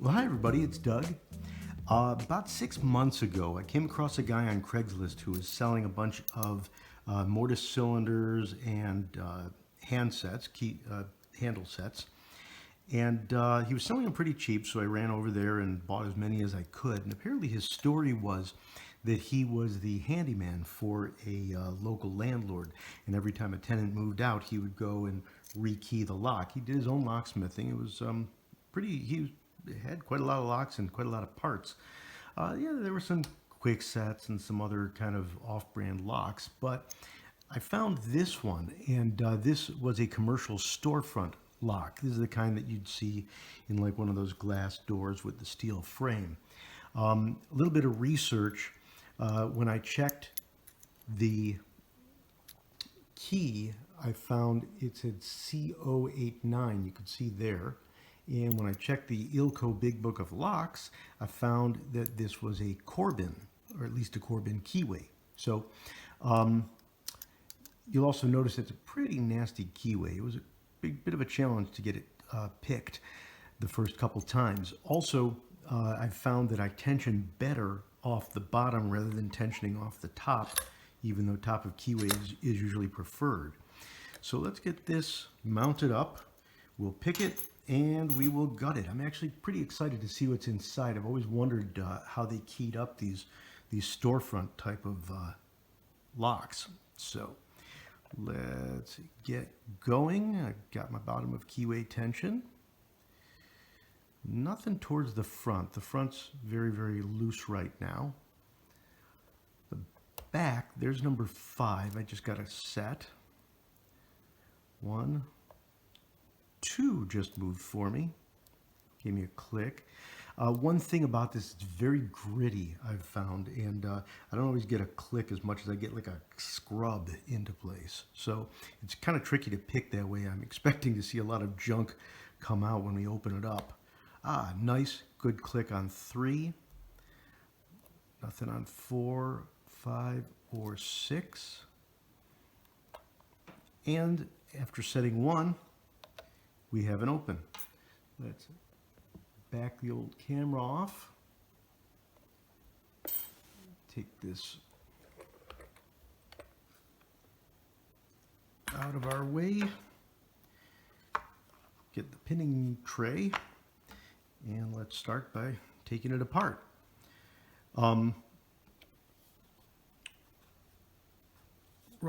Well, hi everybody, it's Doug. About 6 months ago, I came across a guy on Craigslist who was selling a bunch of mortise cylinders and handle sets. And he was selling them pretty cheap, so I ran over there and bought as many as I could. And apparently his story was that he was the handyman for a local landlord. And every time a tenant moved out, he would go and rekey the lock. He did his own locksmithing. It was he had quite a lot of locks and quite a lot of parts. Yeah, there were some quick sets and some other kind of off-brand locks, but I found this one, and this was a commercial storefront lock. This is the kind that you'd see in like one of those glass doors with the steel frame. A little bit of research, when I checked the key, I found it said C089, you could see there. And when I checked the ILCO Big Book of Locks, I found that this was a Corbin, or at least a Corbin keyway. So you'll also notice it's a pretty nasty keyway. It was a bit of a challenge to get it picked the first couple times. Also, I found that I tension better off the bottom rather than tensioning off the top, even though top of keyway is usually preferred. So let's get this mounted up. We'll pick it and we will gut it. I'm actually pretty excited to see what's inside. I've always wondered how they keyed up these storefront type of locks. So let's get going. I've got my bottom of keyway tension. Nothing towards the front. The front's very, very loose right now. The back, there's number 5. I just got a set. 1, 2 just moved for me. Gave me a click. One thing about this, it's very gritty, I've found, and I don't always get a click as much as I get like a scrub into place. So it's kind of tricky to pick that way. I'm expecting to see a lot of junk come out when we open it up. Nice, good click on 3. Nothing on 4, 5, or 6. And after setting 1, we have an open. Let's back the old camera off. Take this out of our way. Get the pinning tray. And let's start by taking it apart. We're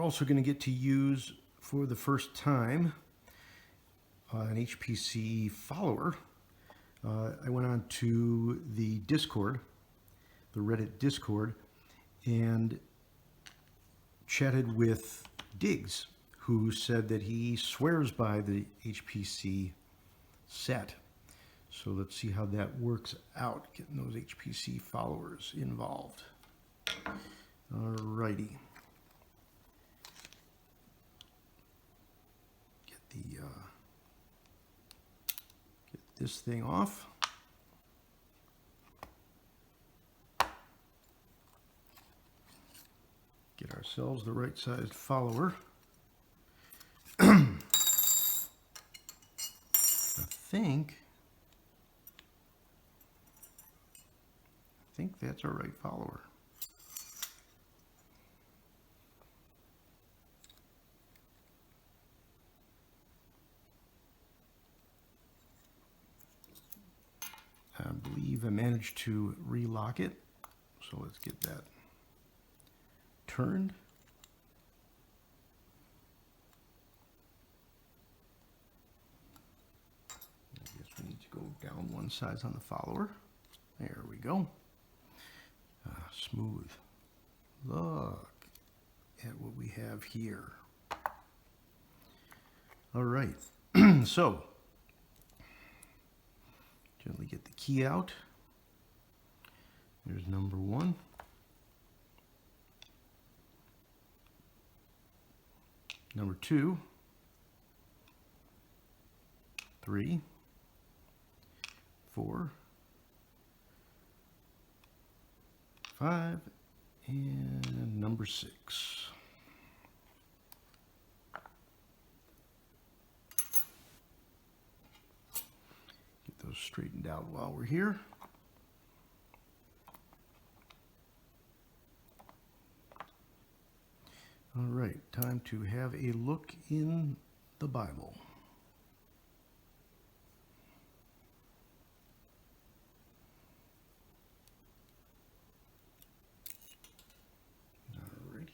also going to get to use, for the first time, an HPC follower. I went on to the Discord, the Reddit Discord, and chatted with Diggs, who said that he swears by the HPC set. So let's see how that works out, getting those HPC followers involved. Alrighty. Get this thing off. Get ourselves the right sized follower. I think that's our right follower. I believe I managed to relock it. So let's get that turned. I guess we need to go down one size on the follower. There we go. Smooth. Look at what we have here. All right. So gently get the key out. There's number 1. Number 2. 3. 4. 5, and number 6. Get those those straightened out while we're here. All right, time to have a look in the Bible. Alrighty.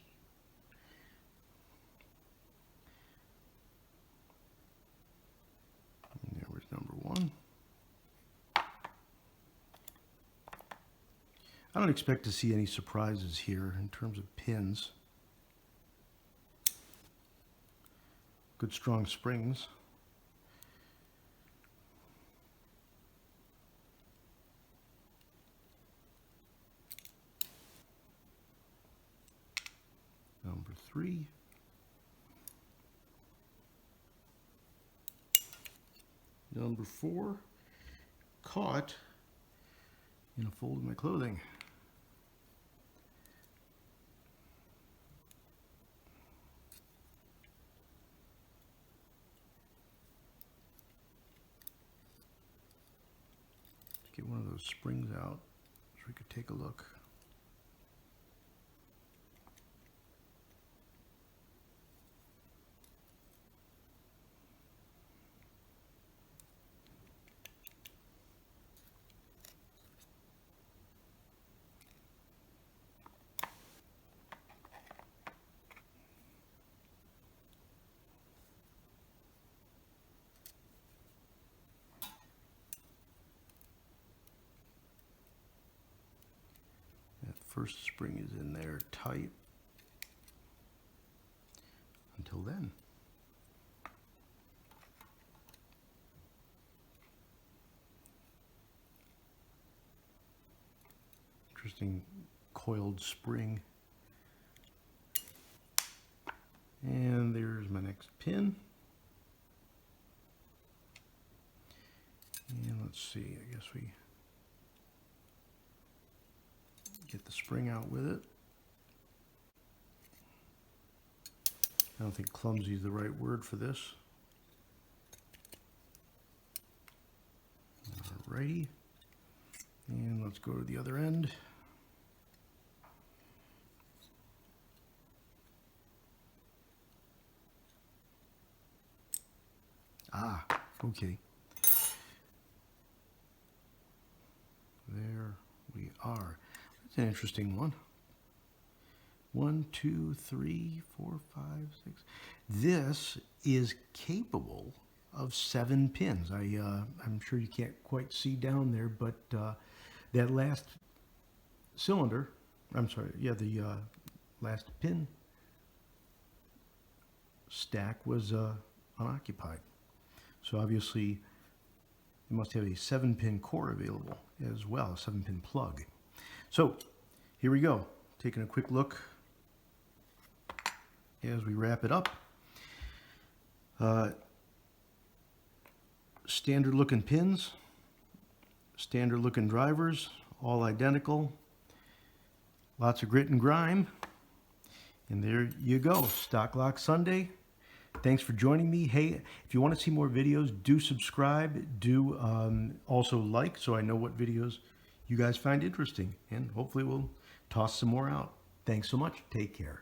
And there was number 1. I don't expect to see any surprises here in terms of pins. Good strong springs. Number 3. Number 4. Caught in a fold of my clothing. Get one of those springs out so we could take a look. First spring is in there tight until then. Interesting coiled spring. And there's my next pin. And let's see, I guess we get the spring out with it. I don't think clumsy is the right word for this. Alrighty. And let's go to the other end. Ah, okay. There we are. That's an interesting one. 1, 2, 3, 4, 5, 6. This is capable of 7 pins. I'm sure you can't quite see down there, but that last cylinder, I'm sorry, yeah, the last pin stack was unoccupied. So obviously you must have a 7-pin core available as well, a 7-pin plug. So here we go, taking a quick look as we wrap it up. Standard looking pins, standard looking drivers, all identical, lots of grit and grime, and there you go, Stock Lock Sunday. Thanks for joining me. Hey, if you want to see more videos, do subscribe, do also like, so I know what videos you guys find interesting, and hopefully we'll toss some more out. Thanks so much. Take care.